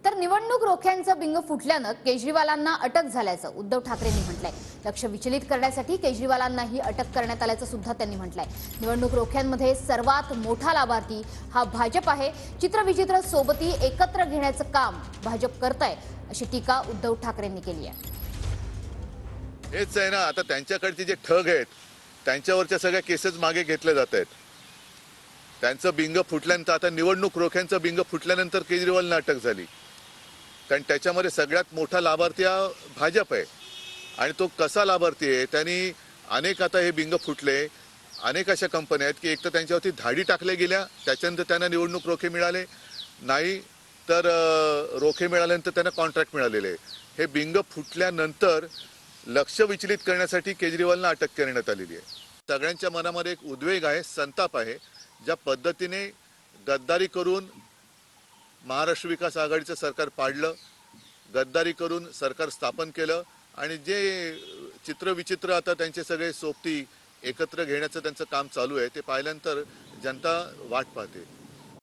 तर निवडणूक रोख्यांचं बिंग फुटल्यानं केजरीवालांना अटक झाल्याचं उद्धव ठाकरेंनी म्हटलंय। लक्ष विचलित करण्यासाठी केजरीवालांनाही अटक करण्यात आल्याचं सुद्धा त्यांनी म्हटलंय। निवडणूक रोख्यांमध्ये सर्वात मोठा लाभार्थी हा भाजप आहे। चित्रविचित्र सोबती एकत्र घेण्याचं काम भाजप करतंय अशी टीका उद्धव ठाकरेंनी केली आहे। हेच आहे ना, आता त्यांच्याकडचे जे ठग आहेत त्यांच्यावरच्या सगळ्या केसेस मागे घेतल्या जात आहेत। त्यांचं बिंग फुटल्यानंतर आता निवडणूक रोख्यांचं बिंग फुटल्यानंतर केजरीवालना अटक झाली, कारण त्याच्यामध्ये सगळ्यात मोठा लाभार्थी हा भाजप आहे। आणि तो कसा लाभार्थी आहे, त्यांनी अनेक आता हे बिंग फुटले, अनेक अशा कंपन्या आहेत की एक तर त्यांच्यावरती धाडी टाकल्या गेल्या, त्याच्यानंतर त्यांना निवडणूक रोखे मिळाले नाही, तर रोखे मिळाल्यानंतर त्यांना कॉन्ट्रॅक्ट मिळालेले। हे बिंग फुटल्यानंतर लक्ष विचलित करण्यासाठी केजरीवालना अटक करण्यात आलेली आहे। सगळ्यांच्या मनामध्ये एक उद्वेग आहे, संताप आहे। ज्या पद्धतीने गद्दारी करून महाराष्ट्र विकास आघाडीचं सरकार पाडलं, गद्दारी करून सरकार स्थापन केलं आणि जे चित्रविचित्र आता त्यांचे सगळे सोबती एकत्र घेण्याचं त्यांचं काम चालू आहे, ते पाहिल्यानंतर जनता वाट पाहते।